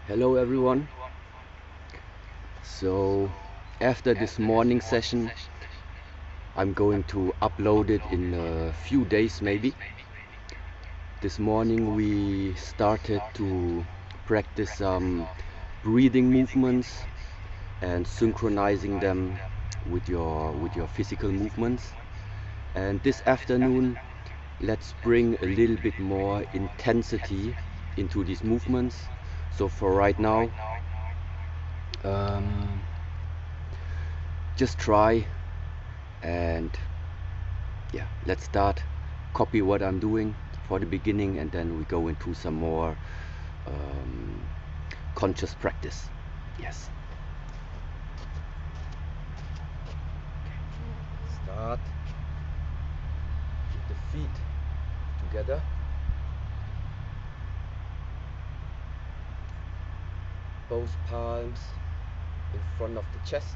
Hello everyone. So after this morning session, I'm going to upload it in a few days maybe. This morning we started to practice some breathing movements and synchronizing them with your physical movements. And this afternoon, let's bring a little bit more intensity into these movements. So for right now, just try and yeah, let's start. Copy what I'm doing for the beginning, and then we go into some more conscious practice. Yes. Start with the feet together. Both palms in front of the chest.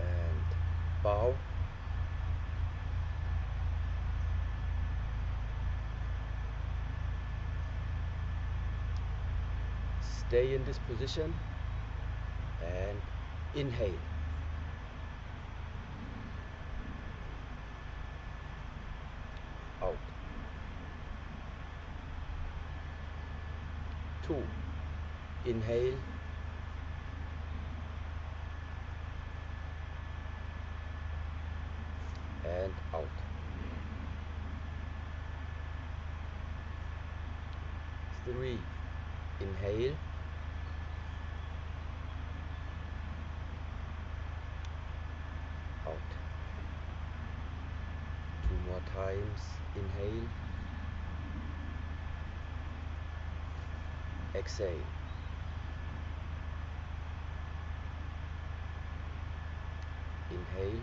And bow. Stay in this position and inhale. Out. 2. Inhale. And out. 3. Inhale. Out. 2 more times. Inhale. Exhale. Inhale.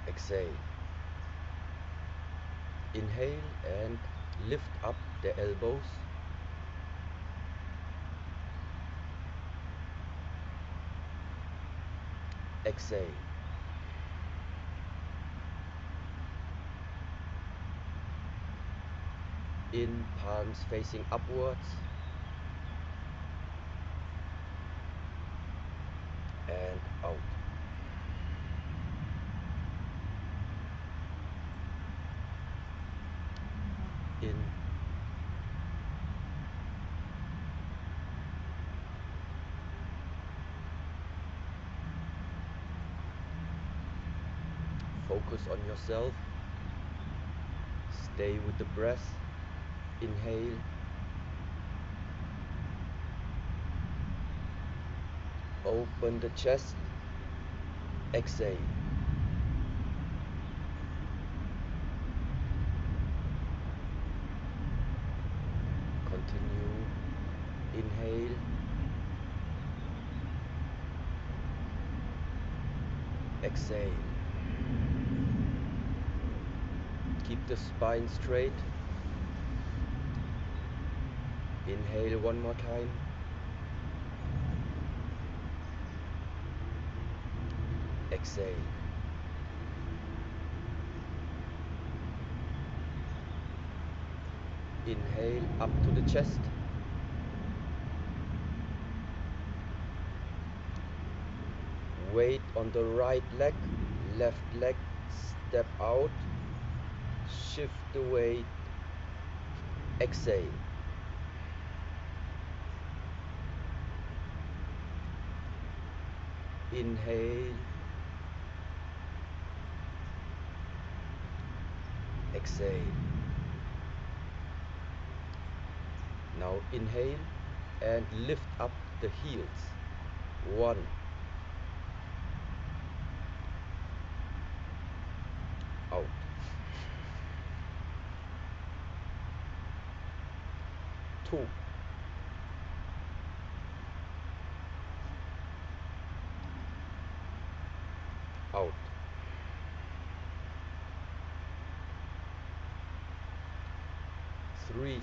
Exhale. Inhale and lift up the elbows. Exhale. In, palms facing upwards. And out. In. Focus on yourself. Stay with the breath. Inhale. Open the chest. Exhale. Continue. Inhale. Exhale. Keep the spine straight. Inhale one more time. Exhale. Inhale up to the chest. Weight on the right leg, left leg, step out, shift the weight, exhale. Inhale, exhale. Now inhale and lift up the heels. 1, out. 2, out. 3,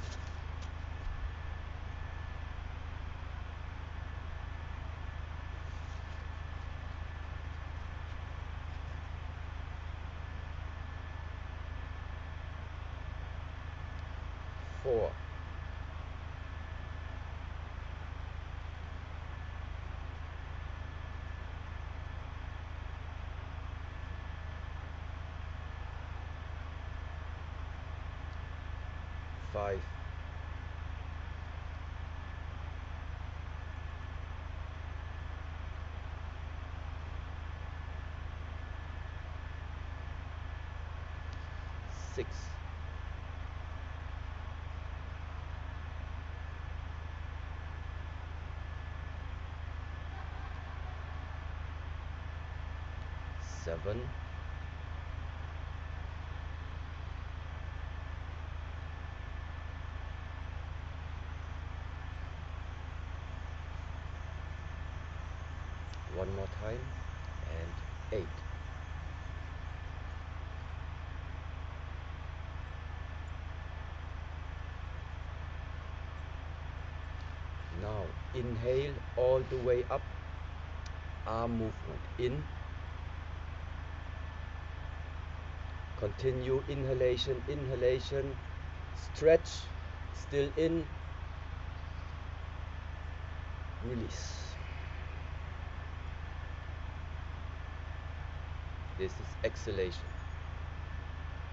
4, 5, 6, 7, 1 more time, and 8. Now inhale all the way up, arm movement in. Continue inhalation, inhalation, stretch, still in, release. This is exhalation.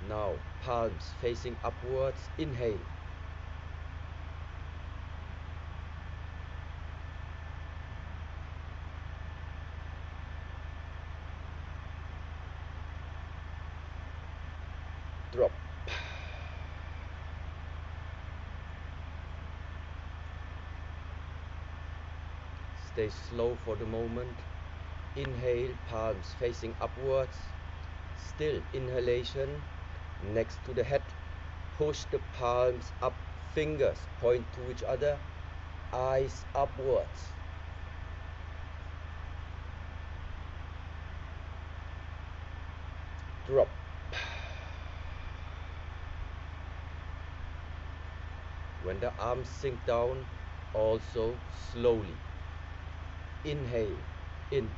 Now palms facing upwards, inhale. Drop. Stay slow for the moment. Inhale, palms facing upwards. Still inhalation. Next to the head. Push the palms up. Fingers point to each other. Eyes upwards. Drop. When the arms sink down, also slowly. Inhale, in.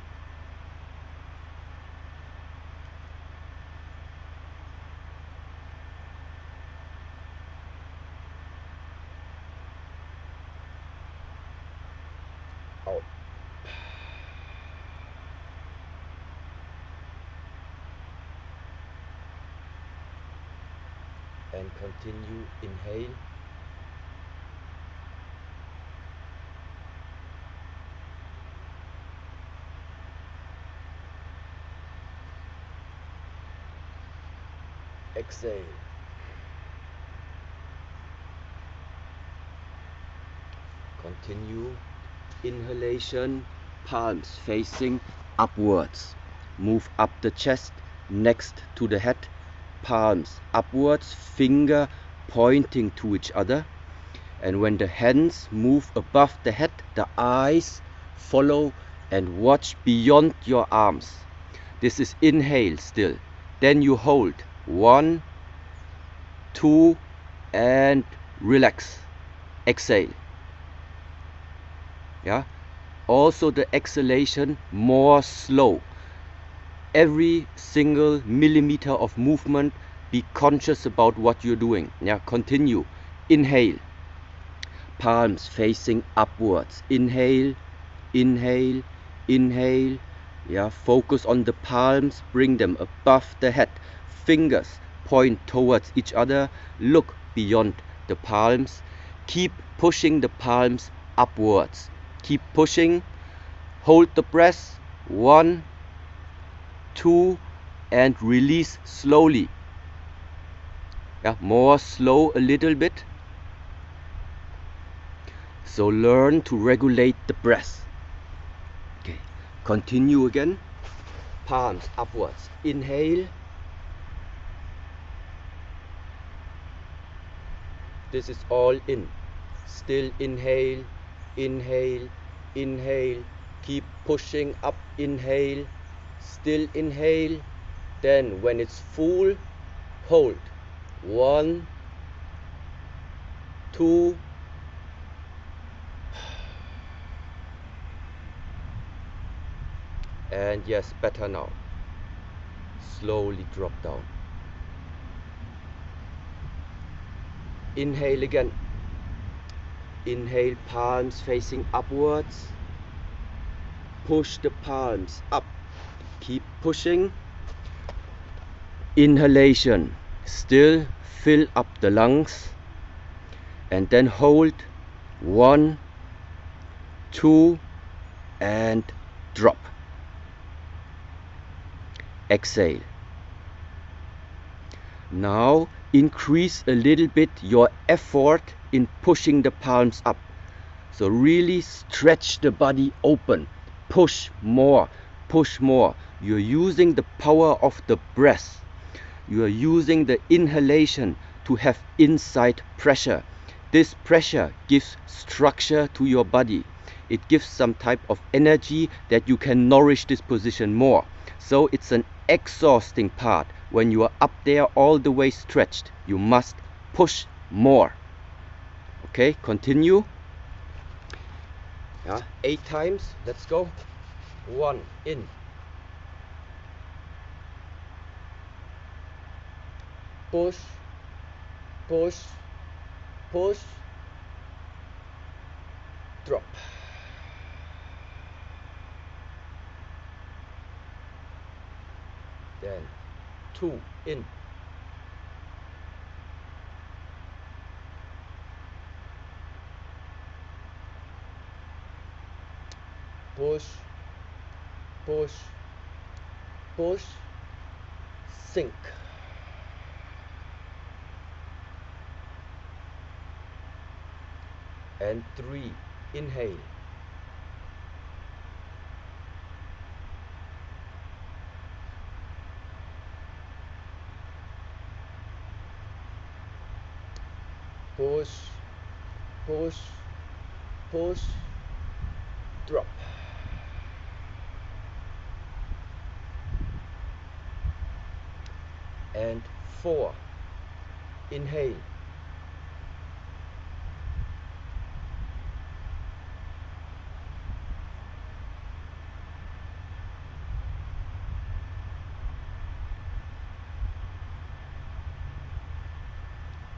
Out. And continue, inhale. Exhale. Continue. Inhalation, palms facing upwards. Move up the chest, next to the head. Palms upwards, finger pointing to each other. And when the hands move above the head, the eyes follow and watch beyond your arms. This is inhale still. Then you hold 1, 2, and relax. Exhale. Yeah. Also the exhalation more slow. Every single millimeter of movement, be conscious about what you're doing. Yeah. Continue. Inhale. Palms facing upwards. Inhale, inhale, inhale. Yeah. Focus on the palms. Bring them above the head. Fingers point towards each other. Look beyond the palms. Keep pushing the palms upwards. Keep pushing. Hold the breath. 1, 2, and release slowly. Yeah, more slow a little bit. So learn to regulate the breath. Okay, continue again. Palms upwards. Inhale. This is all in. Still inhale, inhale, inhale. Keep pushing up, inhale. Still inhale. Then when it's full, hold. 1, 2. And yes, better now. Slowly drop down. Inhale again. Inhale, palms facing upwards. Push the palms up. Keep pushing. Inhalation. Still fill up the lungs. And then hold. 1, 2, and drop. Exhale. Now increase a little bit your effort in pushing the palms up. So really stretch the body open. Push more, push more. You're using the power of the breath. You are using the inhalation to have inside pressure. This pressure gives structure to your body. It gives some type of energy that you can nourish this position more. So it's an exhausting part. When you are up there all the way stretched, you must push more. Okay, continue. Yeah, 8 times. Let's go. 1, in. Push, push, push, drop. Then 2, in. Push, push, push, sink. And 3, inhale. Push, push, push, drop. And 4, inhale.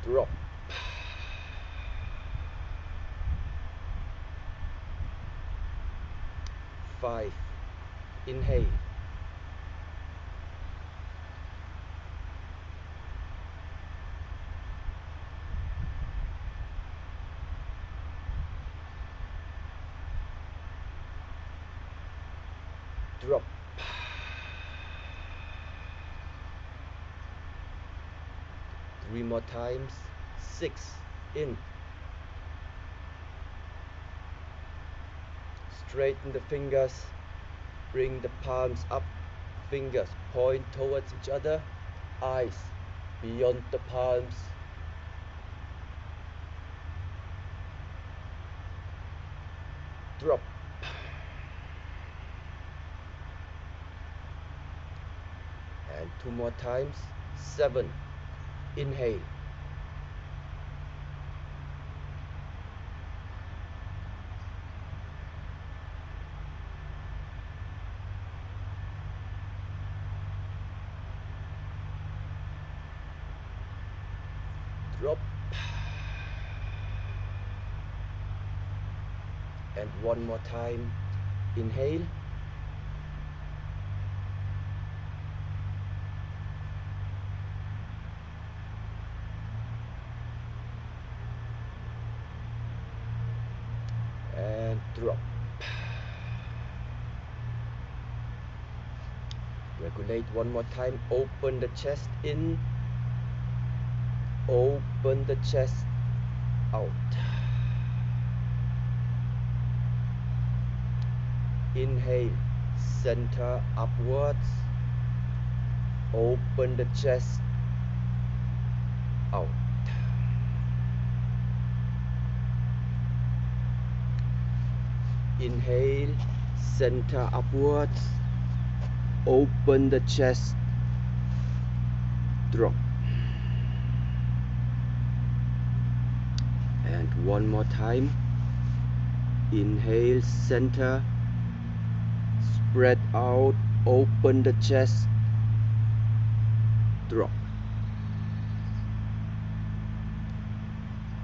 Drop. Five, inhale. Drop. 3 more times. 6, in. Straighten the fingers. Bring the palms up. Fingers point towards each other. Eyes beyond the palms. Drop. And 2 more times. 7, inhale. Drop. And 1 more time. Inhale. And drop. Regulate one more time. Open the chest in. Open the chest out. Inhale, center upwards. Open the chest out. Inhale, center upwards. Open the chest. Drop. And one more time. Inhale, center. Spread out. Open the chest. Drop.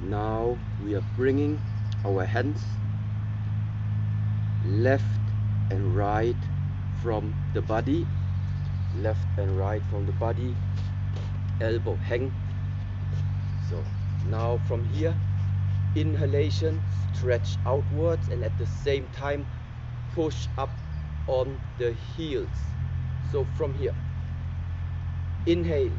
Now we are bringing our hands left and right from the body. Left and right from the body. Elbow hang. So now from here, inhalation, stretch outwards, and at the same time push up on the heels. So from here, inhale,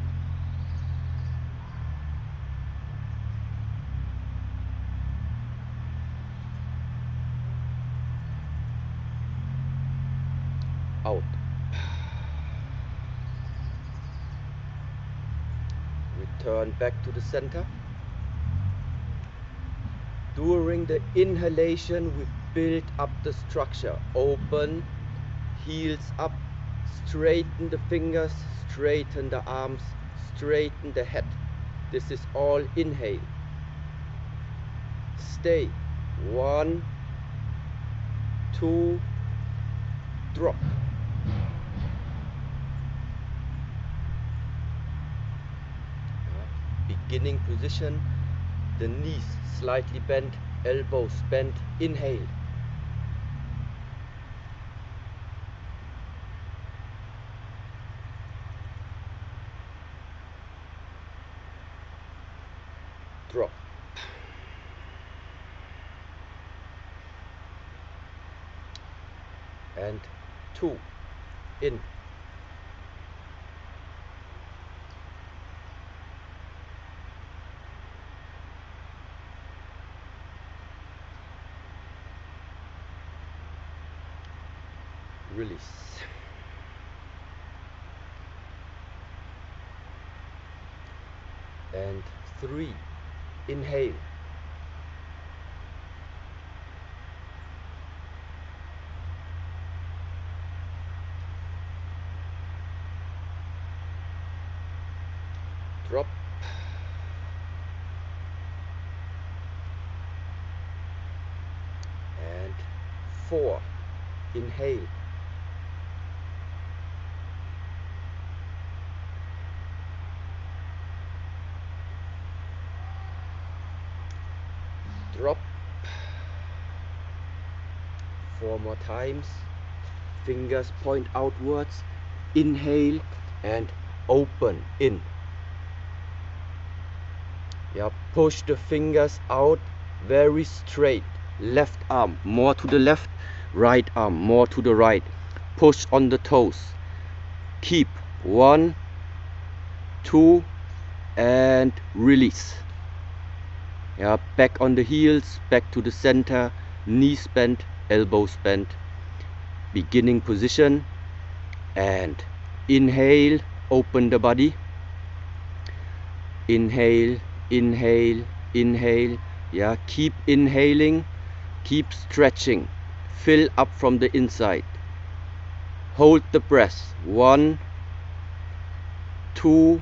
out, return back to the center. During the inhalation, we build up the structure. Open, heels up, straighten the fingers, straighten the arms, straighten the head. This is all inhale. Stay. 1, 2, drop. Beginning position. The knees slightly bent, elbows bent. Inhale. Drop. And 2. In. Release. And 3. Inhale. Drop. And 4. Inhale. Drop. 4 more times. Fingers point outwards. Inhale and open in. Yeah, push the fingers out very straight. Left arm more to the left, right arm more to the right. Push on the toes. Keep. 1, 2, and release. Yeah, back on the heels, back to the center, knees bent, elbows bent. Beginning position, and inhale, open the body. Inhale, inhale, inhale. Yeah, keep inhaling, keep stretching, fill up from the inside. Hold the breath. 1, 2,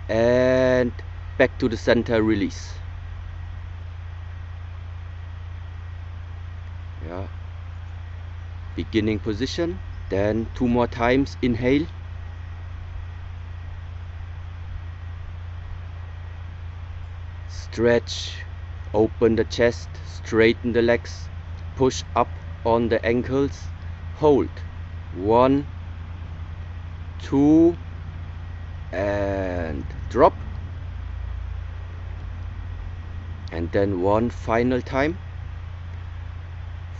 and back to the center, release. Yeah. Beginning position, then 2 more times. Inhale. Stretch, open the chest, straighten the legs, push up on the ankles, hold. 1, 2, and drop. And then 1 final time.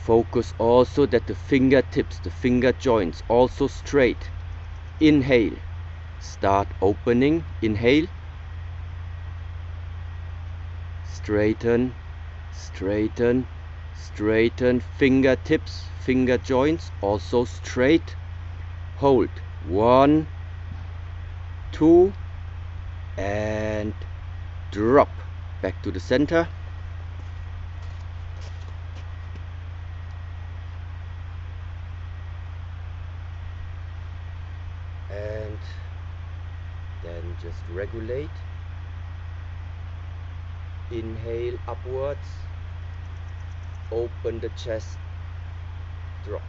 Focus also that the fingertips, the finger joints also straight. inhale, start opening, inhale, straighten, straighten, straighten, fingertips, finger joints also straight, hold, 1, 2, and drop, back to the center. And then just regulate, inhale upwards, open the chest, drop.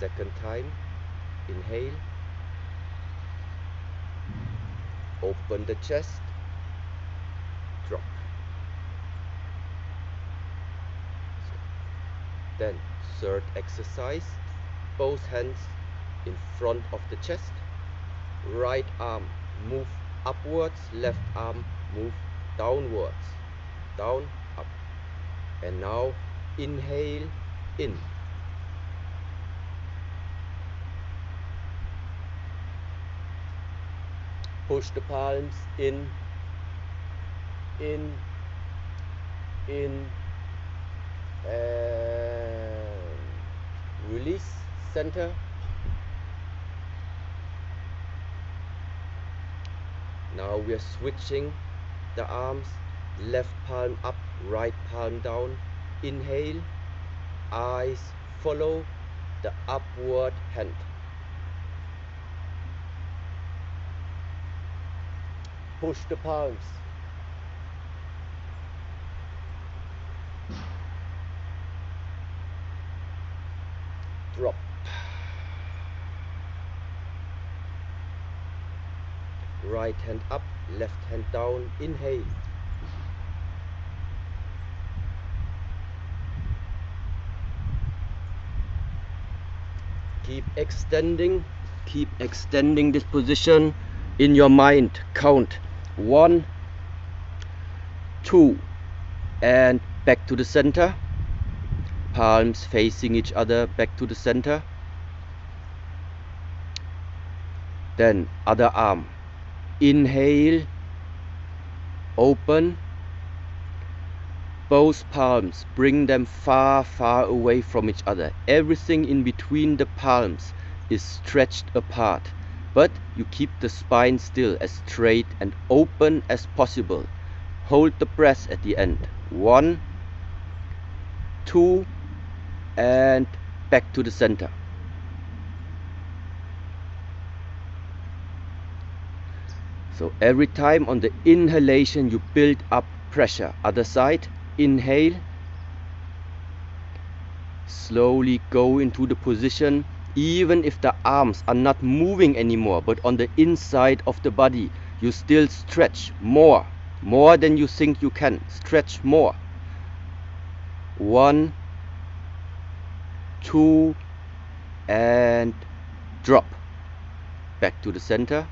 Second time, inhale, open the chest, drop. Then third exercise, both hands in front of the chest, right arm move upwards, left arm move downwards, down, up. And now inhale, in. Push the palms in, and release, center. Now we are switching the arms, left palm up, right palm down. Inhale, eyes follow the upward hand. Push the palms. Drop. Right hand up, left hand down. Inhale. Keep extending this position in your mind. Count 1, 2, and back to the center. Palms facing each other, back to the center. Then other arm. Inhale, open. Both palms, bring them far, far away from each other. Everything in between the palms is stretched apart, but you keep the spine still as straight and open as possible. Hold the breath at the end. 1, 2, and back to the center. So every time on the inhalation you build up pressure. Other side. Inhale, slowly go into the position, even if the arms are not moving anymore, but on the inside of the body you still stretch more than you think you can. Stretch more. 1, 2, and drop, back to the center.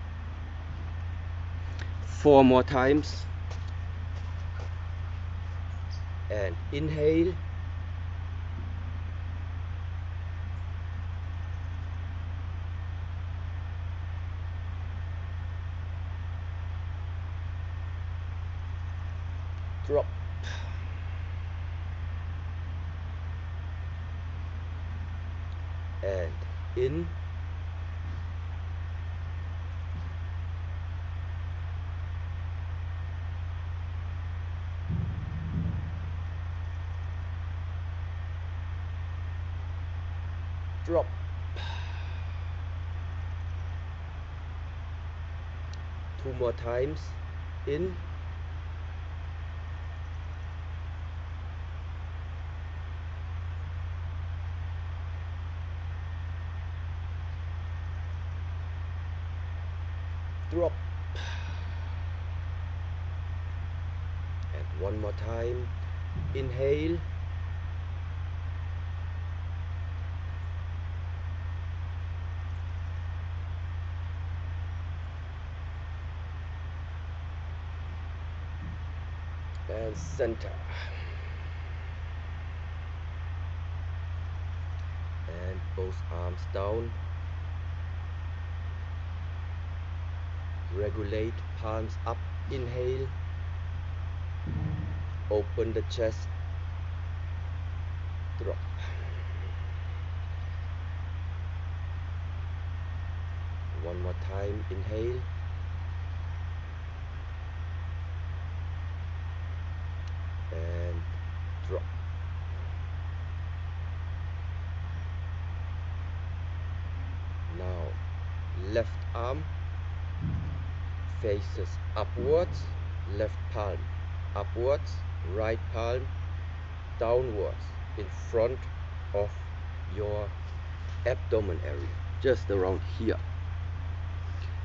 4 more times. And inhale, drop, and in, drop. Two more times. In, drop. And one more time. Inhale, and center, and both arms down. Regulate, palms up, inhale. Open the chest, drop. One more time, inhale. And drop. Now, left arm faces upwards, left palm upwards, right palm downwards in front of your abdomen area, just around here.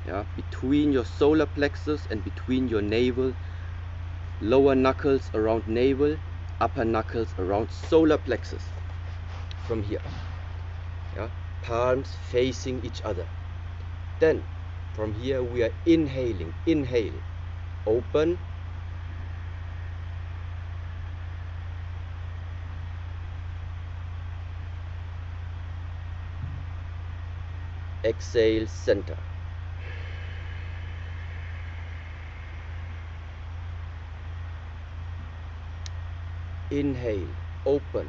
Yeah, between your solar plexus and between your navel, lower knuckles around navel, upper knuckles around solar plexus. From here, yeah, palms facing each other. Then from here we are inhaling, inhale, open, exhale, center. Inhale, open.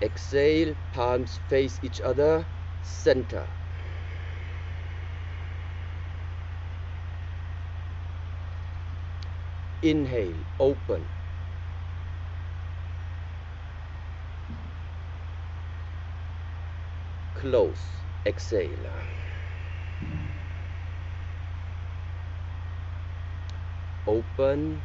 Exhale, palms face each other, center. Inhale, open. Close, exhale. Open.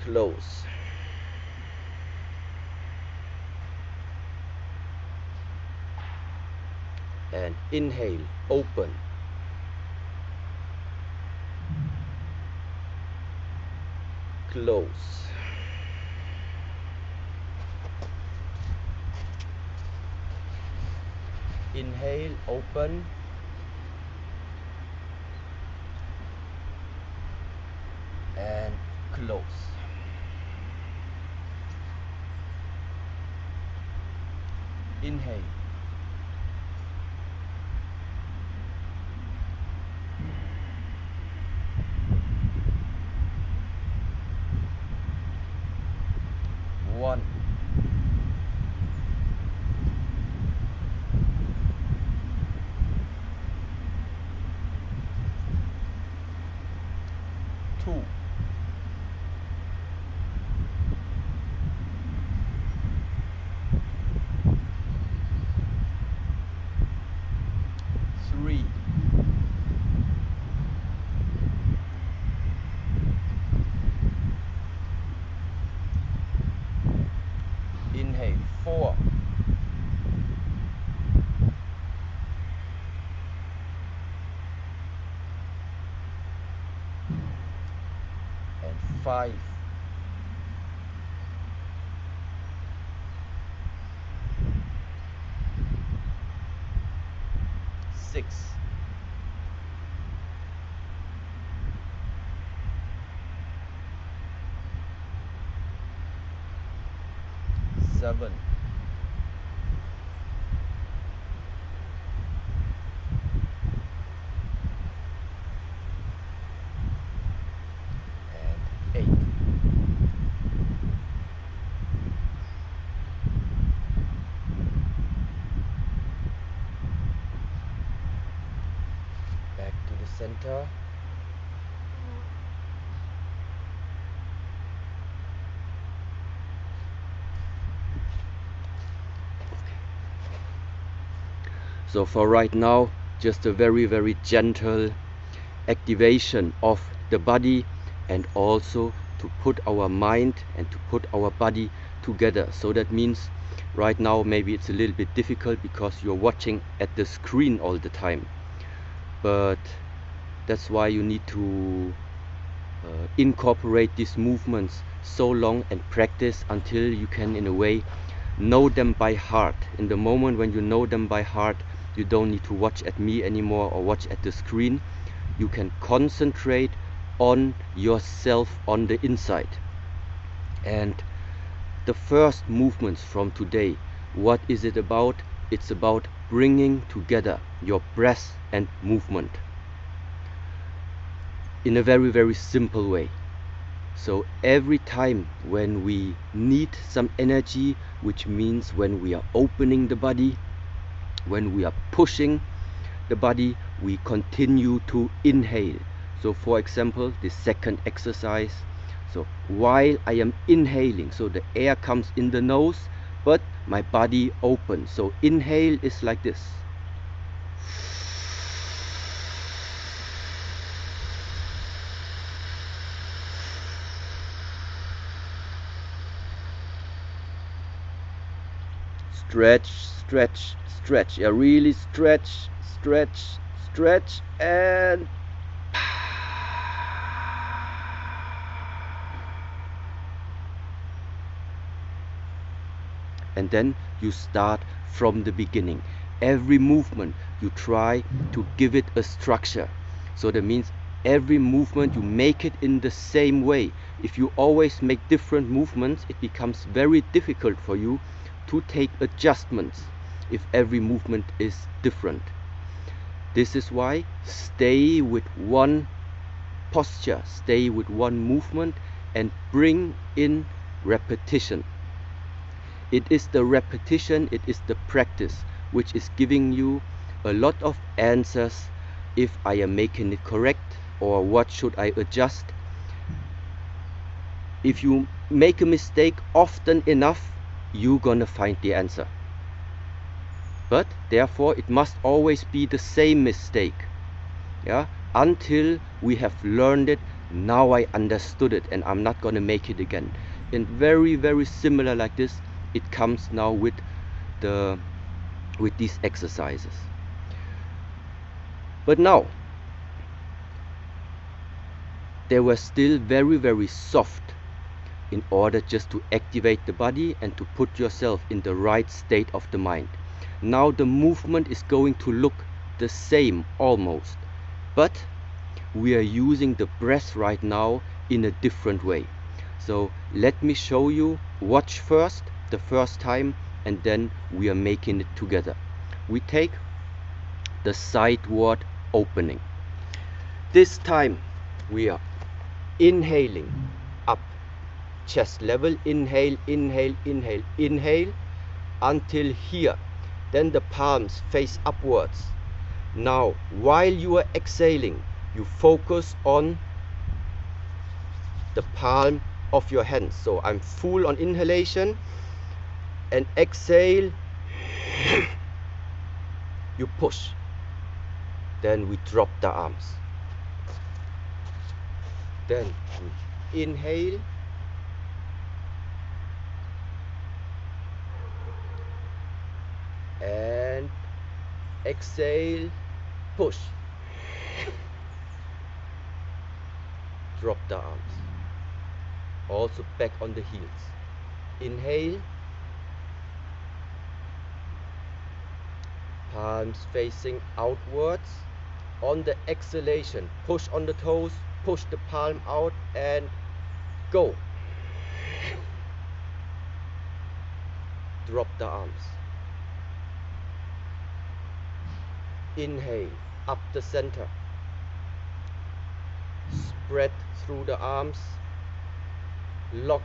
Close. And inhale, open. Close. Inhale, open. And close. Inhale. One. Two. Three. Inhale, four. And five. Six. Seven. And eight. Back to the center. So for right now, just a very gentle activation of the body, and also to put our mind and to put our body together. So that means right now maybe it's a little bit difficult because you're watching at the screen all the time, but that's why you need to incorporate these movements so long and practice until you can in a way know them by heart. In the moment when you know them by heart, You don't need to watch at me anymore or watch at the screen. You can concentrate on yourself on the inside. And the first movements from today, what is it about? It's about bringing together your breath and movement in a very, very simple way. So every time when we need some energy, which means when we are opening the body, when we are pushing the body, we continue to inhale. So for example, the second exercise, so while I am inhaling, so the air comes in the nose, but my body opens. So inhale is like this. Stretch, stretch, stretch. Yeah, really stretch, stretch, stretch, and then you start from the beginning. Every movement you try to give it a structure. So that means every movement you make it in the same way. If you always make different movements, it becomes very difficult for you to take adjustments if every movement is different. This is why stay with one posture, stay with one movement, and bring in repetition. It is the repetition, it is the practice which is giving you a lot of answers if I am making it correct or what should I adjust. If you make a mistake often enough, you're gonna find the answer. But therefore it must always be the same mistake, yeah, until we have learned it. Now I understood it and I'm not gonna make it again. And very, very similar like this, it comes now with these exercises. But now they were still very, very soft in order just to activate the body and to put yourself in the right state of the mind. Now the movement is going to look the same almost, but we are using the breath right now in a different way. So let me show you. Watch first the first time and then we are making it together. We take the sideward opening. This time we are inhaling up, chest level, inhale, inhale, inhale, inhale until here. Then the palms face upwards. Now while you are exhaling, you focus on the palm of your hands. So I'm full on inhalation and exhale, you push. Then we drop the arms. Then we inhale, and exhale, push, drop the arms. Also back on the heels. Inhale, palms facing outwards. On the exhalation, push on the toes, push the palm out and go. Drop the arms. Inhale, up the center. Spread through the arms. Lock.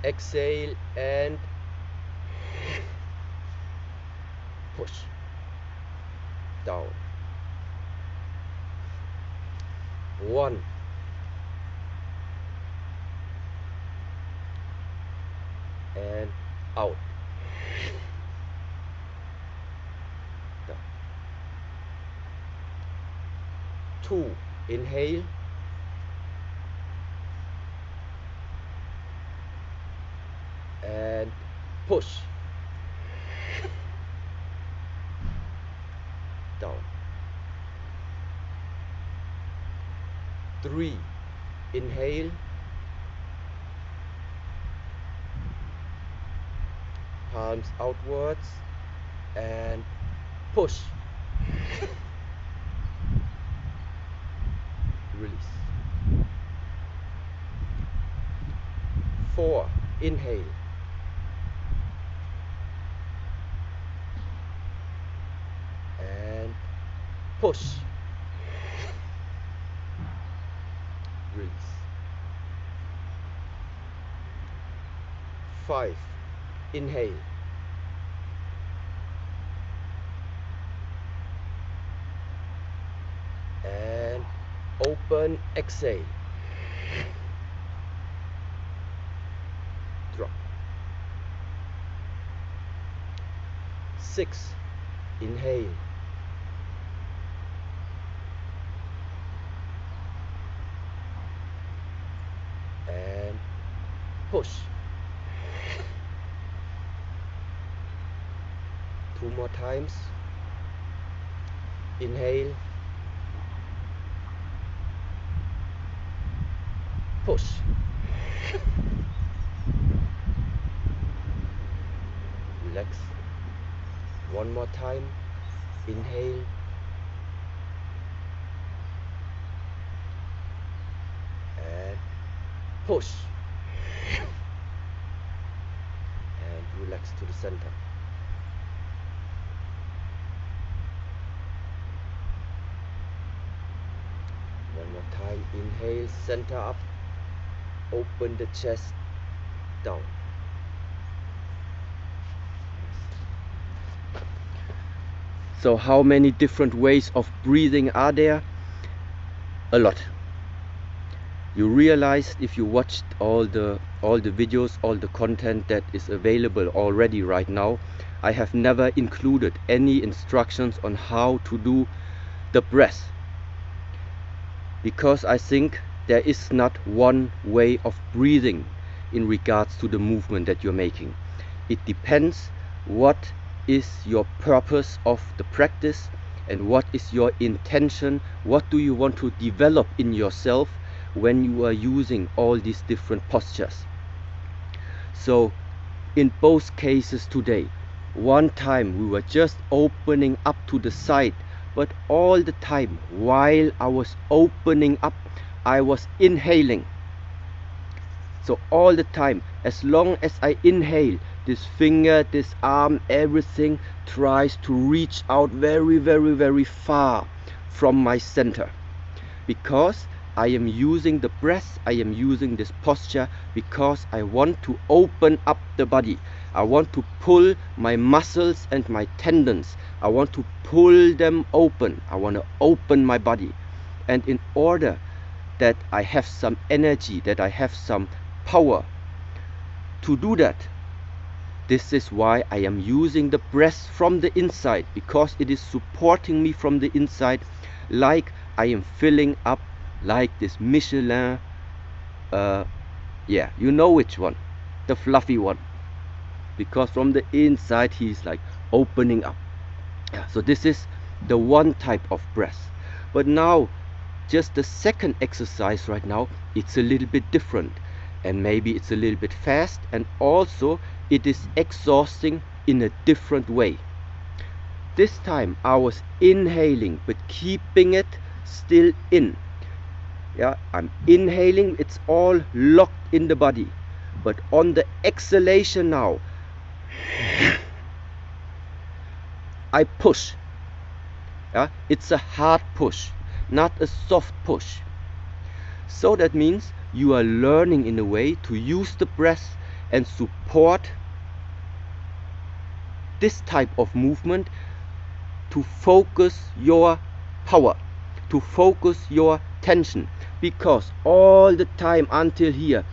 Exhale and push down. 1, and out. Down. 2, inhale, and push down. 3, inhale, palms outwards and push. Release. 4. Inhale. And push. Release. 5. Inhale. And open, exhale. Drop. 6. Inhale. And push. 2 more times. Inhale. Push. Relax. 1 more time. Inhale. And push. And relax to the center. One more time. Inhale, center up. Open the chest down. So how many different ways of breathing are there? A lot. You realized if you watched all the videos, all the content that is available already right now, I have never included any instructions on how to do the breath, because I think there is not one way of breathing in regards to the movement that you're making. It depends what is your purpose of the practice and what is your intention, what do you want to develop in yourself when you are using all these different postures. So in both cases today, one time we were just opening up to the side, but all the time while I was opening up, I was inhaling. So all the time, as long as I inhale, this finger, this arm, everything tries to reach out very, very, very far from my center, because I am using the breath, I am using this posture because I want to open up the body. I want to pull my muscles and my tendons. I want to pull them open. I want to open my body. And in order that I have some energy, that I have some power to do that, this is why I am using the breath from the inside, because it is supporting me from the inside, like I am filling up like this Michelin, yeah, you know which one, the fluffy one, because from the inside he's like opening up. Yeah, so this is the one type of breath. But now, just the second exercise right now, it's a little bit different, and maybe it's a little bit fast, and also it is exhausting in a different way. This time I was inhaling but keeping it still in. Yeah, I'm inhaling, it's all locked in the body, but on the exhalation now, I push. Yeah, it's a hard push, not a soft push. So that means you are learning in a way to use the breath and support this type of movement to focus your power, to focus your tension, because all the time until here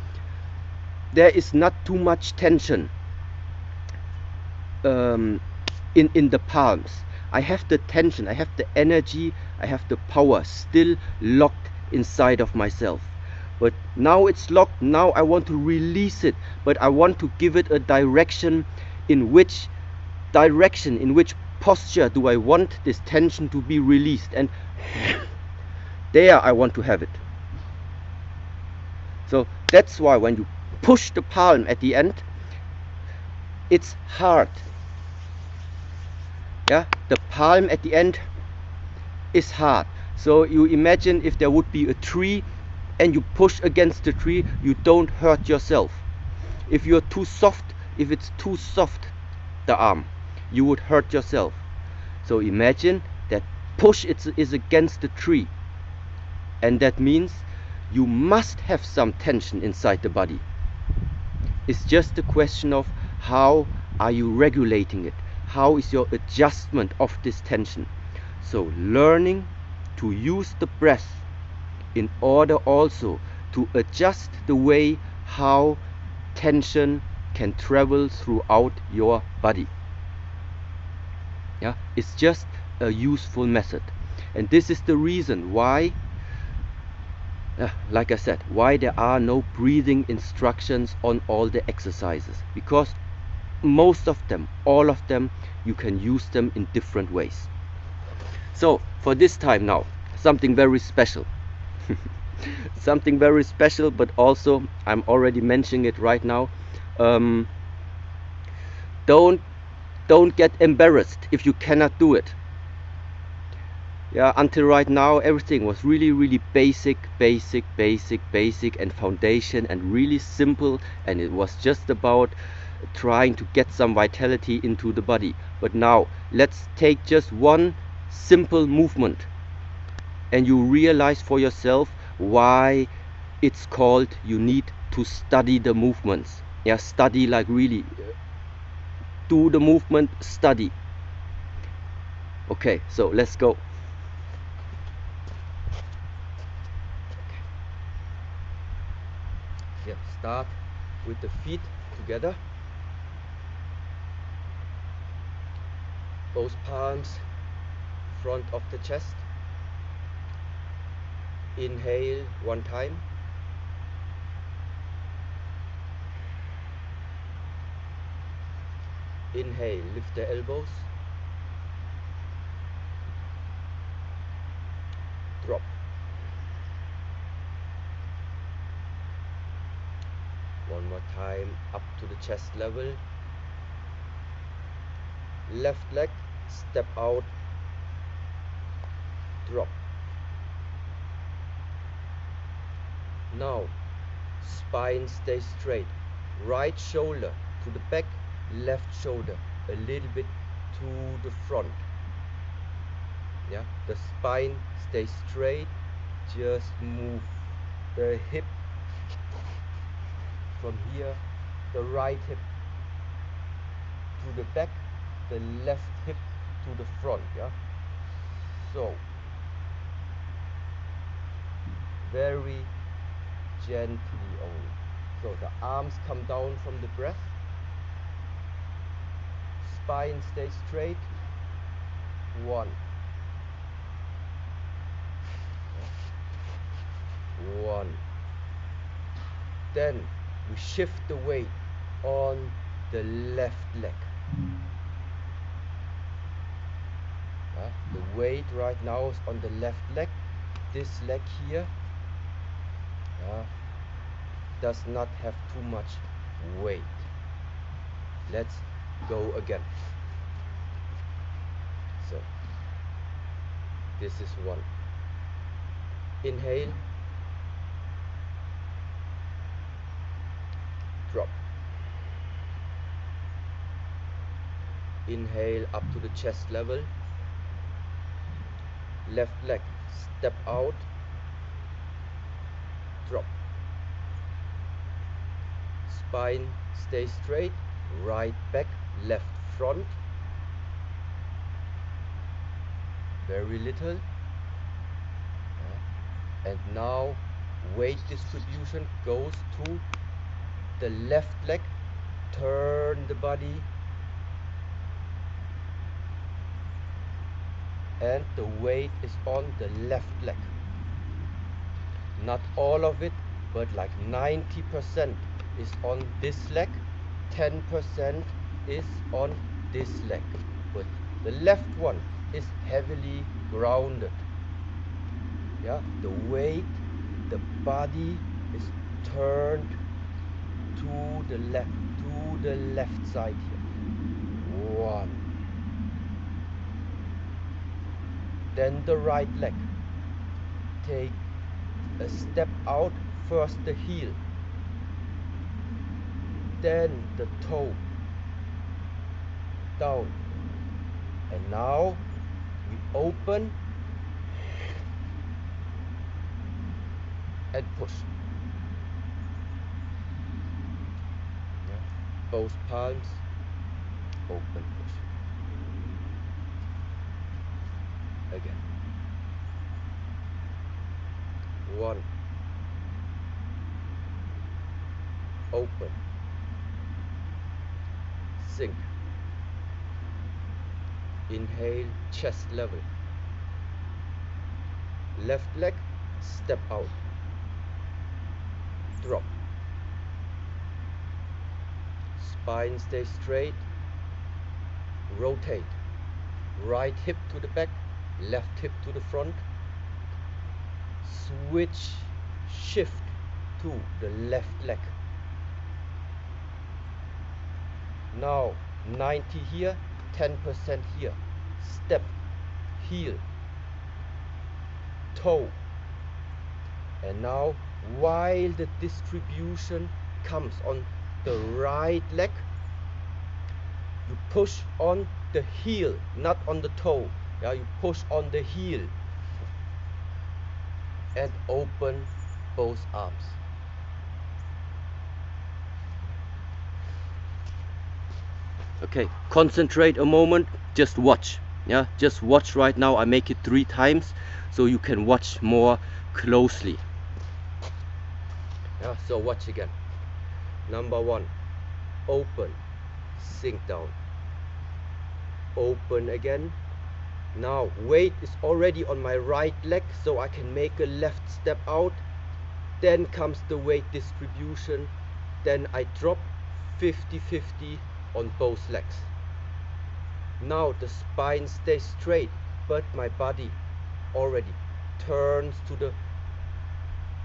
there is not too much tension in the palms. I have the tension, I have the energy, I have the power still locked inside of myself. But now it's locked, now I want to release it, but I want to give it a direction. In which direction, in which posture do I want this tension to be released? And there I want to have it. So that's why when you push the palm at the end, it's hard. Yeah, the palm at the end is hard. So you imagine if there would be a tree and you push against the tree, you don't hurt yourself. If you're too soft, if it's too soft, the arm, you would hurt yourself. So imagine that push is against the tree, and that means you must have some tension inside the body. It's just a question of how are you regulating it, how is your adjustment of this tension. So learning to use the breath in order also to adjust the way how tension can travel throughout your body. Yeah, it's just a useful method, and this is the reason why, like I said, why there are no breathing instructions on all the exercises, because most of them, all of them, you can use them in different ways. So for this time now, something very special. Something very special, but also I'm already mentioning it right now. Don't get embarrassed if you cannot do it. Yeah, until right now everything was really basic and foundation and really simple, and it was just about trying to get some vitality into the body. But now let's take just one simple movement and you realize for yourself why it's called you need to study the movements. Yeah, study, like really do the movement, study. Okay, so let's go. Yeah, start with the feet together, both palms front of the chest. Inhale one time. Inhale, lift the elbows. Drop. One more time, up to the chest level. Left leg, step out. Drop. Now, spine stays straight. Right shoulder to the back, left shoulder a little bit to the front. Yeah, the spine stays straight. Just move the hip from here, the right hip to the back, the left hip to the front. Yeah, so very gently only. So the arms come down from the breath. Spine stays straight. One. One. Then we shift the weight on the left leg. The weight right now is on the left leg. This leg here does not have too much weight. Let's go again. So this is one. Inhale. Drop. Inhale up to the chest level. Left leg, step out. Drop. Spine stay straight. Right back, left front. Very little. And now weight distribution goes to the left leg. Turn the body. And the weight is on the left leg. Not all of it, but like 90% is on this leg, 10% is on this leg. But the left one is heavily grounded. Yeah, the weight, the body is turned to the left side here. 1. Then the right leg. Take a step out, first the heel, then the toe, down. And now we open and push. Yeah. Both palms, open, push. Again. 1. Open. Sink. Inhale, chest level. Left leg, step out. Drop. Spine stay straight. Rotate. Right hip to the back, left hip to the front. Switch, shift to the left leg. Now 90 here, 10% here. Step, heel, toe. And now while the distribution comes on the right leg, you push on the heel, not on the toe. Yeah, you push on the heel and open both arms. Okay, concentrate a moment, just watch. Yeah, just watch right now. I make it 3 times so you can watch more closely. Yeah, so watch again. Number 1, open, sink down. Open again. Now weight is already on my right leg, so I can make a left step out. Then comes the weight distribution. Then I drop 50-50 on both legs. Now the spine stays straight, but my body already turns to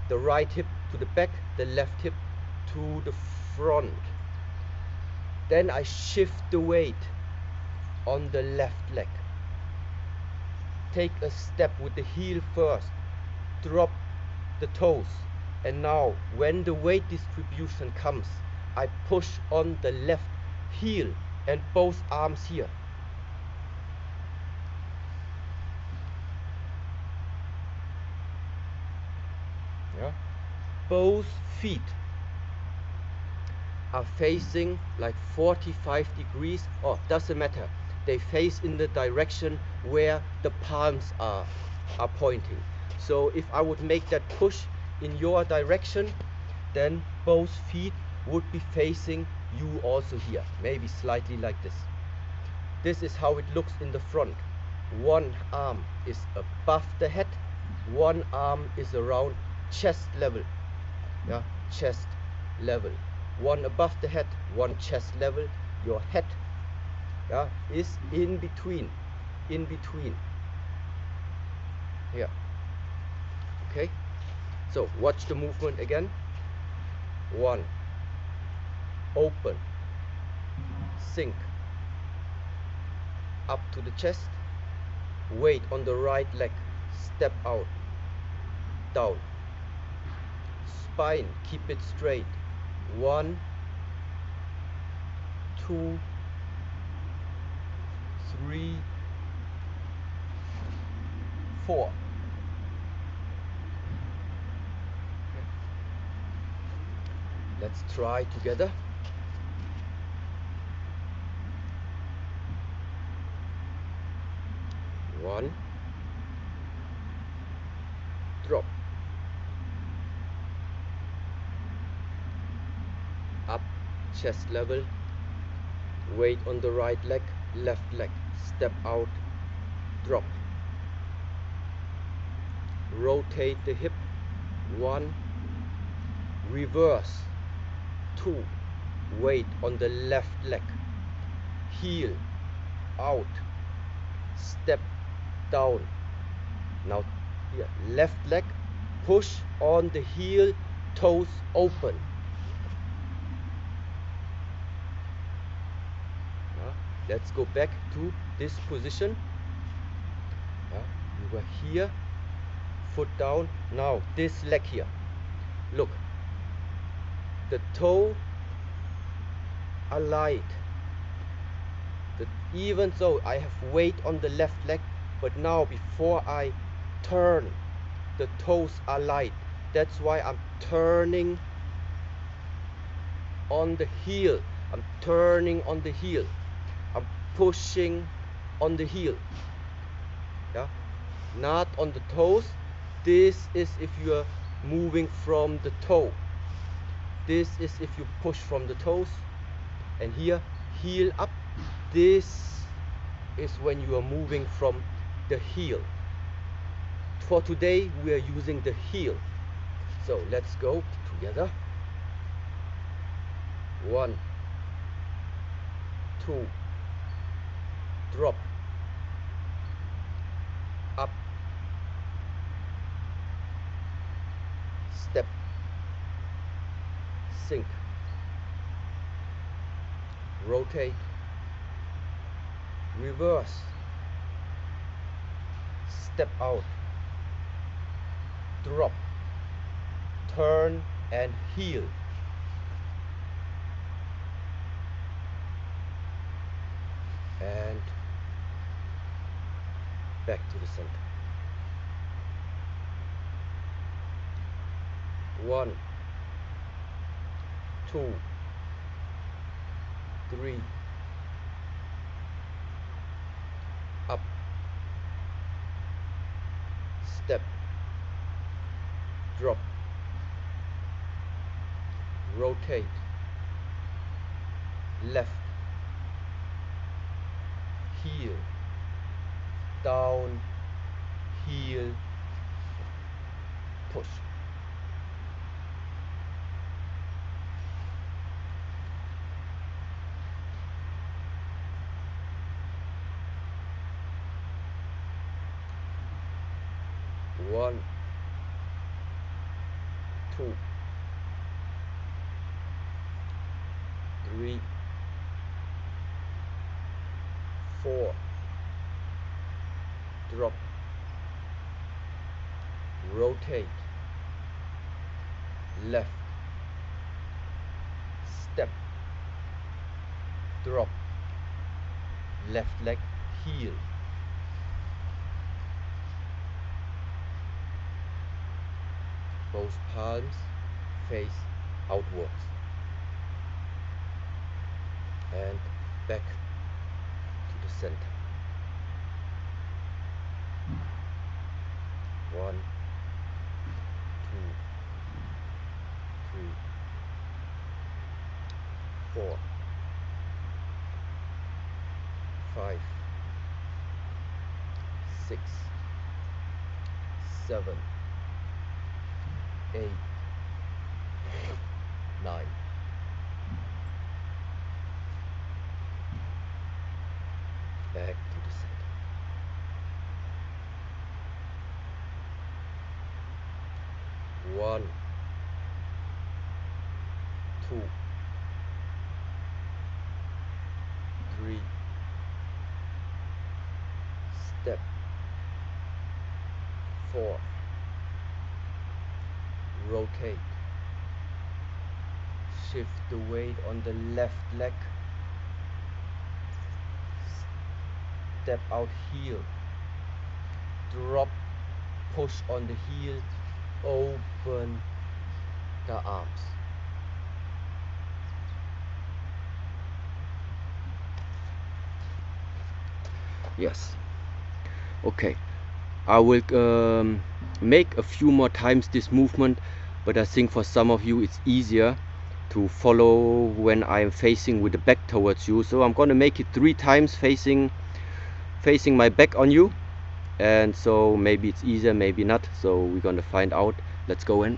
the right hip to the back, the left hip to the front. Then I shift the weight on the left leg. Take a step with the heel first, drop the toes, and now when the weight distribution comes, I push on the left heel and both arms here. Yeah. Both feet are facing like 45 degrees, or doesn't matter. They face in the direction where the palms are pointing. So if I would make that push in your direction, then both feet would be facing you also here, maybe slightly like this. This is how it looks in the front. One arm is above the head, one arm is around chest level. Yeah, chest level. One above the head, one chest level. Your head, yeah, is in between. Here. Okay. So watch the movement again. 1. Open. Sink. Up to the chest. Weight on the right leg. Step out. Down. Spine, keep it straight. 1, 2, 3, 4. Let's try together. 1, drop, up, chest level, weight on the right leg, left leg, step out, drop, rotate the hip, 1, reverse, 2, weight on the left leg, heel, out, step down. Now here, left leg, push on the heel, toes open. Let's go back to this position. We were here, foot down. Now this leg here. Look, the toe aligned. Even though I have weight on the left leg, but now before I turn, the toes are light. That's why I'm turning on the heel. I'm turning on the heel. I'm pushing on the heel. Yeah, not on the toes. This is if you are moving from the toe. This is if you push from the toes. And here, heel up. This is when you are moving from the heel. For today, we are using the heel. So let's go together. 1, 2, drop, up, step, sink, rotate, reverse, step out, drop, turn and heel. And back to the center. 1, 2, 3, up, step, drop, rotate, left, heel, down, heel, push. One, 2, 3, 4, drop, rotate, left, step, drop, left leg, heel. Both palms face outwards. And back to the center. 1, 2, 3, 4, 5, 6, 7, 8, 9. Back to the center. 1, 2, 3, step, 4, rotate, shift the weight on the left leg, step out heel, drop, push on the heel, open the arms. Yes. Okay. I will make a few more times this movement, but I think for some of you it's easier to follow when I'm facing with the back towards you. So I'm going to make it 3 times facing my back on you, and so maybe it's easier, maybe not, so we're going to find out. Let's go in.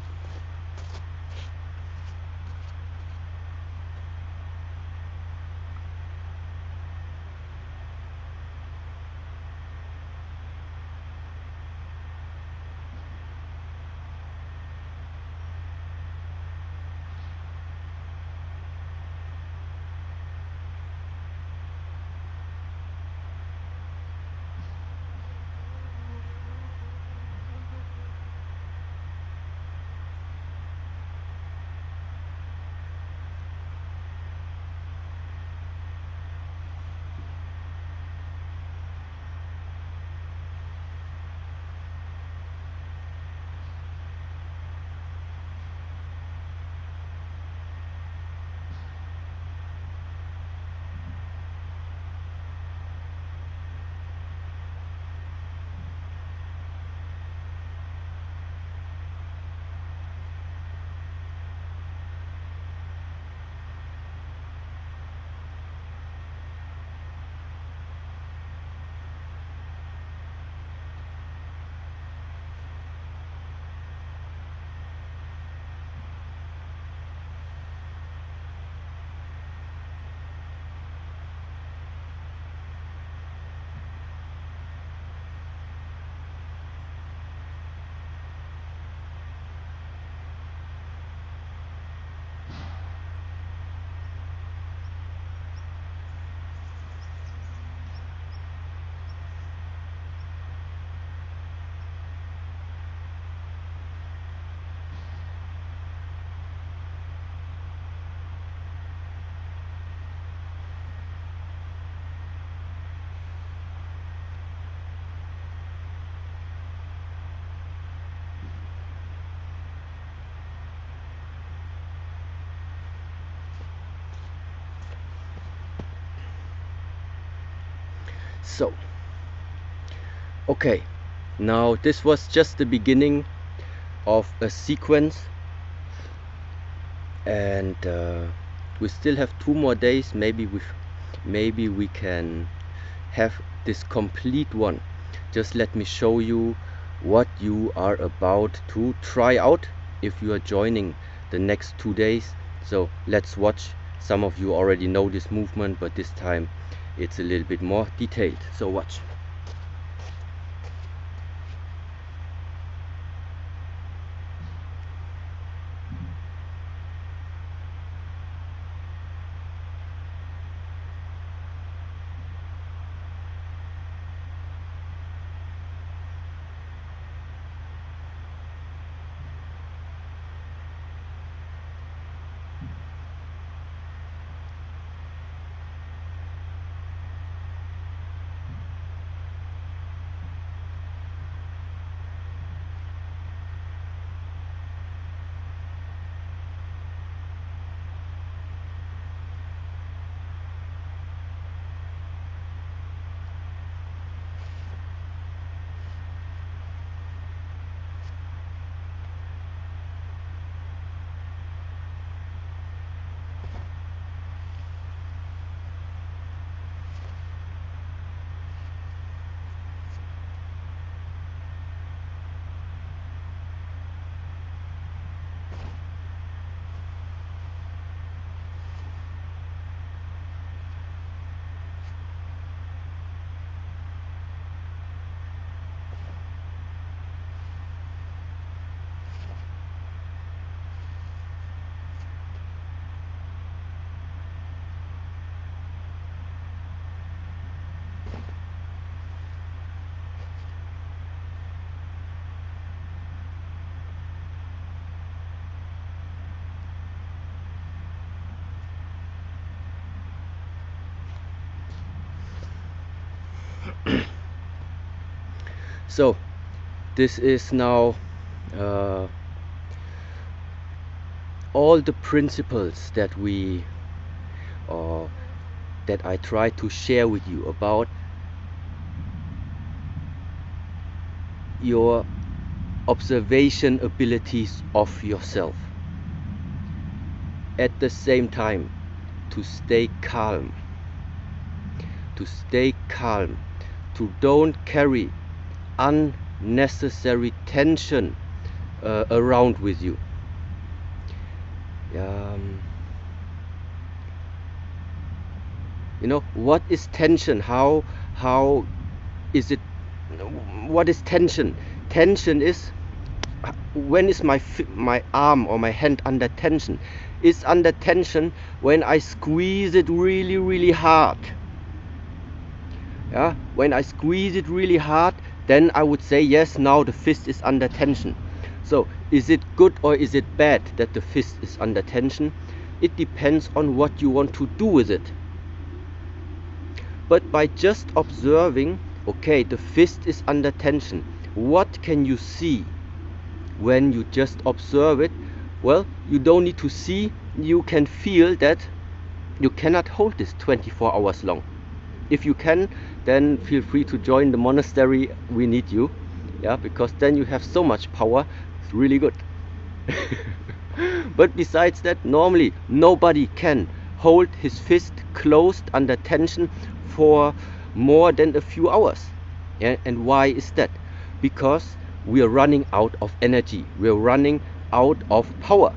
So, okay, now this was just the beginning of a sequence, and we still have 2 more days. Maybe we can have this complete one. Just let me show you what you are about to try out if you are joining the next 2 days. So let's watch. Some of you already know this movement, but this time it's a little bit more detailed. So watch. So this is now all the principles that that I try to share with you about your observation abilities of yourself. At the same time, to stay calm, to don't carry unnecessary tension around with you. You know, what is tension? How is it? What is tension? Tension is, when is my arm or my hand under tension? It's under tension when I squeeze it really, really hard. Yeah, when I squeeze it really hard, then I would say yes, now the fist is under tension. So is it good or is it bad that the fist is under tension? It depends on what you want to do with it. But by just observing, okay, the fist is under tension, what can you see when you just observe it? Well, you don't need to see, you can feel that you cannot hold this 24 hours long. If you can, then feel free to join the monastery. We need you, yeah, because then you have so much power. It's really good. But besides that, normally nobody can hold his fist closed under tension for more than a few hours. Yeah? And why is that? Because we are running out of energy, we are running out of power.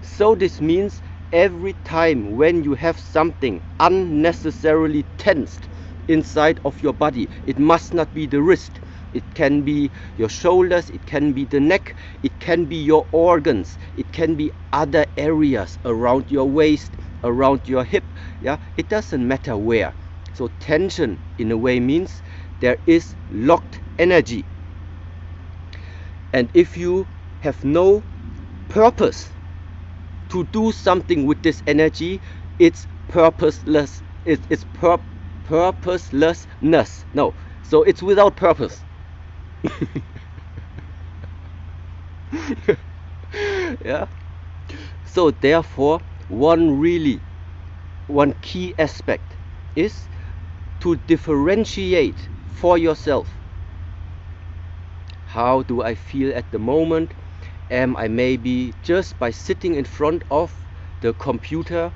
So this means every time when you have something unnecessarily tensed inside of your body, it must not be the wrist, it can be your shoulders, it can be the neck, it can be your organs, it can be other areas around your waist, around your hip, yeah, it doesn't matter where. So tension in a way means there is locked energy, and if you have no purpose to do something with this energy, it's purposeless. It's purposelessness. No, so it's without purpose. Yeah. So therefore, one key aspect is to differentiate for yourself. How do I feel at the moment? Am I maybe just by sitting in front of the computer?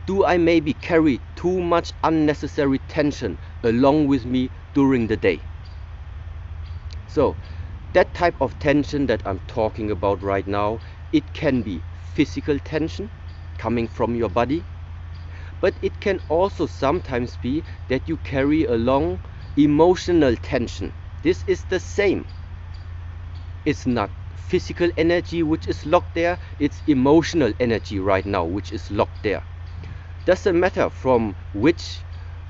Do I maybe carry too much unnecessary tension along with me during the day? So that type of tension that I'm talking about right now, it can be physical tension coming from your body, but it can also sometimes be that you carry along emotional tension. This is the same. It's not physical energy which is locked there, it's emotional energy right now which is locked there. Doesn't matter from which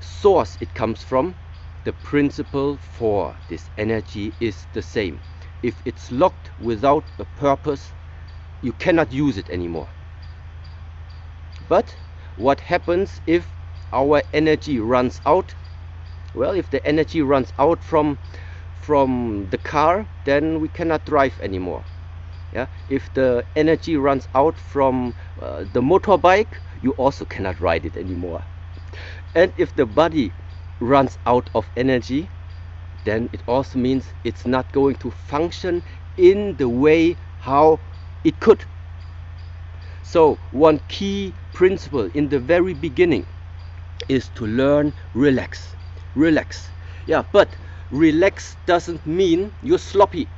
source it comes from, the principle for this energy is the same. If it's locked without a purpose, you cannot use it anymore. But what happens if our energy runs out? Well, if the energy runs out from the car, then we cannot drive anymore. Yeah? If the energy runs out from the motorbike, you also cannot ride it anymore. And if the body runs out of energy, then it also means it's not going to function in the way how it could. So one key principle in the very beginning is to learn relax. Relax. Yeah, but relax doesn't mean you're sloppy.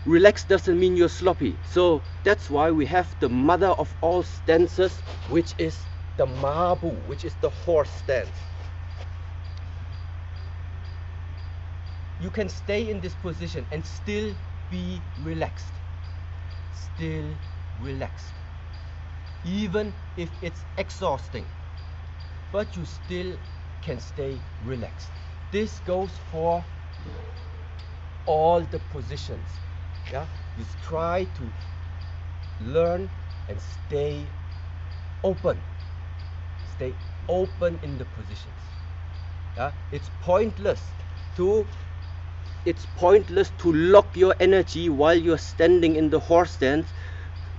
Relax doesn't mean you're sloppy. So that's why we have the mother of all stances, which is the Mabu, which is the horse stance. You can stay in this position and still be relaxed. Still relaxed. Even if it's exhausting, but you still can stay relaxed. This goes for all the positions. Yeah, you try to learn and stay open. Stay open in the positions. Yeah, it's pointless to lock your energy while you're standing in the horse stance,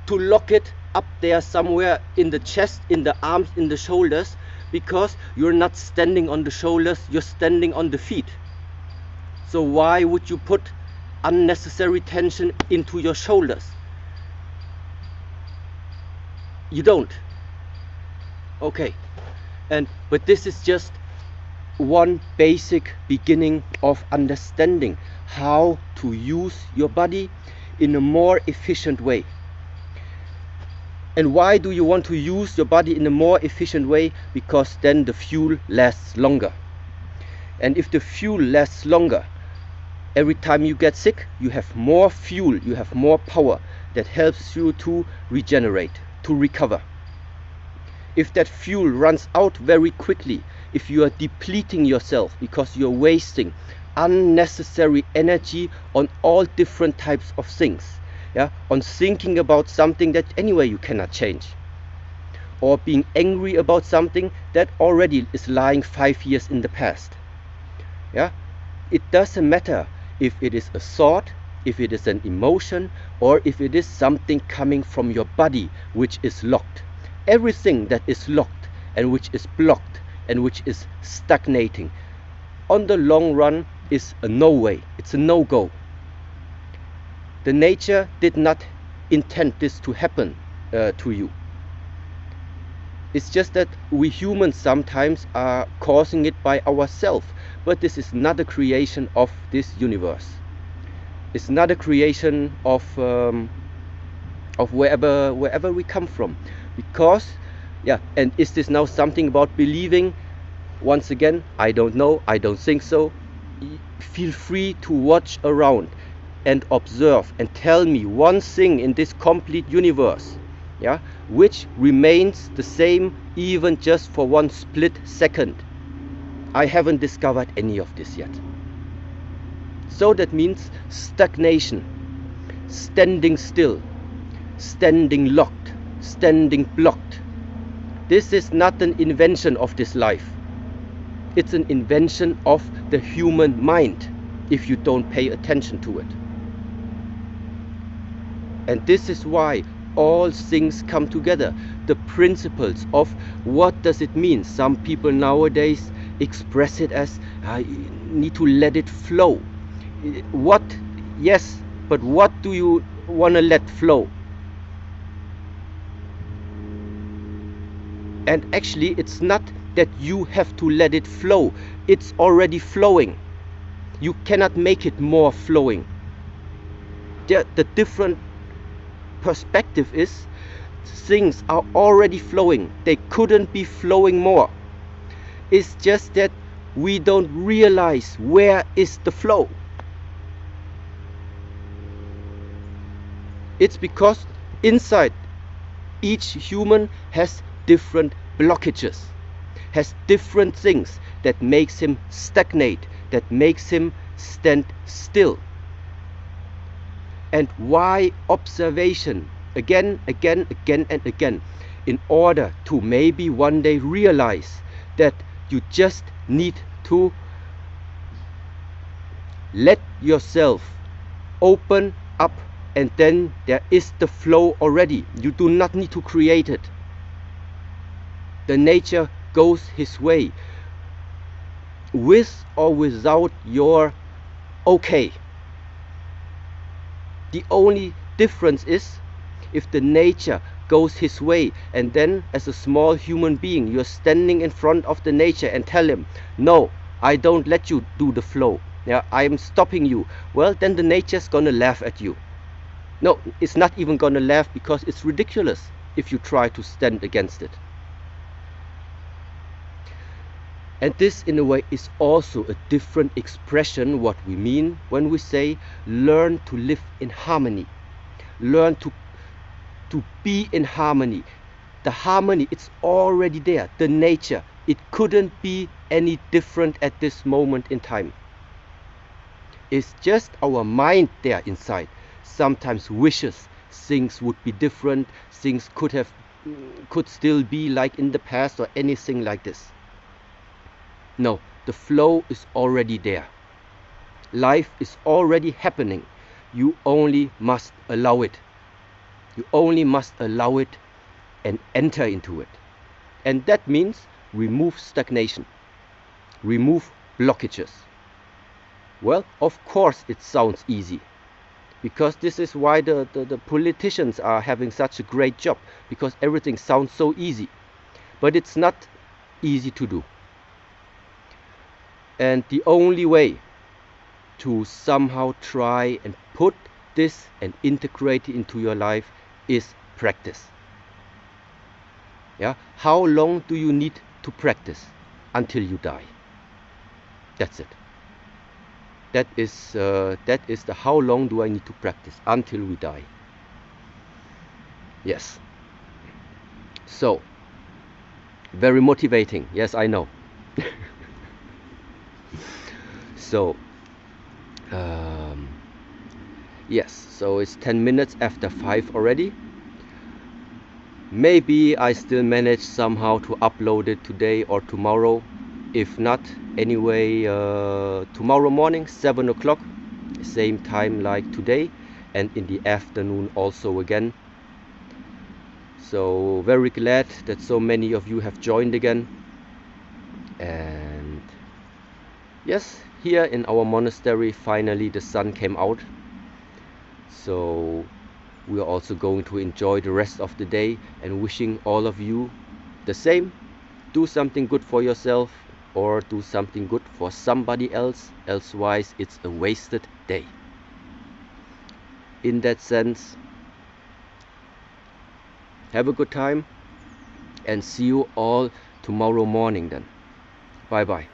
to lock it up there somewhere in the chest, in the arms, in the shoulders, because you're not standing on the shoulders, you're standing on the feet. So why would you put unnecessary tension into your shoulders? You don't. Okay. But this is just one basic beginning of understanding how to use your body in a more efficient way. And why do you want to use your body in a more efficient way? Because then the fuel lasts longer. And if the fuel lasts longer, every time you get sick, you have more fuel, you have more power that helps you to regenerate, to recover. If that fuel runs out very quickly, if you are depleting yourself because you're wasting unnecessary energy on all different types of things, yeah, on thinking about something that anyway you cannot change, or being angry about something that already is lying 5 years in the past. Yeah, it doesn't matter if it is a thought, if it is an emotion, or if it is something coming from your body which is locked. Everything that is locked and which is blocked and which is stagnating, on the long run is a no way, it's a no-go. The nature did not intend this to happen to you. It's just that we humans sometimes are causing it by ourselves, but this is not a creation of this universe. It's not a creation of wherever we come from. Because, yeah, and is this now something about believing? Once again, I don't know, I don't think so. Feel free to watch around and observe and tell me one thing in this complete universe, yeah, which remains the same even just for one split second. I haven't discovered any of this yet. So that means stagnation, standing still, standing locked, standing blocked. This is not an invention of this life. It's an invention of the human mind if you don't pay attention to it. And this is why all things come together. The principles of what does it mean. Some people nowadays express it as I need to let it flow. What? Yes, but what do you want to let flow? And actually it's not that you have to let it flow, it's already flowing. You cannot make it more flowing. The different perspective is things are already flowing, they couldn't be flowing more. It's just that we don't realize where is the flow. It's because inside each human has different blockages, has different things that makes him stagnate, that makes him stand still. And why observation again and again? In order to maybe one day realize that you just need to let yourself open up, and then there is the flow already. You do not need to create it. The nature goes his way, with or without your okay. The only difference is if the nature goes his way, and then as a small human being you're standing in front of the nature and tell him, no, I don't let you do the flow, yeah, I'm stopping you. Well, then the nature's gonna laugh at you. No, it's not even gonna laugh, because it's ridiculous if you try to stand against it. And this in a way is also a different expression what we mean when we say learn to live in harmony, learn to be in harmony. The harmony, it's already there. The nature, it couldn't be any different at this moment in time. It's just our mind there inside sometimes wishes things would be different, things could still be like in the past or anything like this. No, the flow is already there. Life is already happening. You only must allow it. You only must allow it and enter into it. And that means remove stagnation, remove blockages. Well, of course it sounds easy, because this is why the politicians are having such a great job, because everything sounds so easy. But it's not easy to do. And the only way to somehow try and put this and integrate it into your life is practice. Yeah, how long do you need to practice? Until you die. That's it. That is the how long do I need to practice? Until we die. Yes. So, very motivating. Yes, I know. So, yes, so it's 10 minutes after 5 already. Maybe I still manage somehow to upload it today or tomorrow. If not, anyway, tomorrow morning, 7 o'clock, same time like today, and in the afternoon also again. So, very glad that so many of you have joined again. And yes, here in our monastery, finally the sun came out. So we are also going to enjoy the rest of the day, and wishing all of you the same. Do something good for yourself, or do something good for somebody else, elsewise it's a wasted day. In that sense, have a good time, and see you all tomorrow morning then. Bye bye.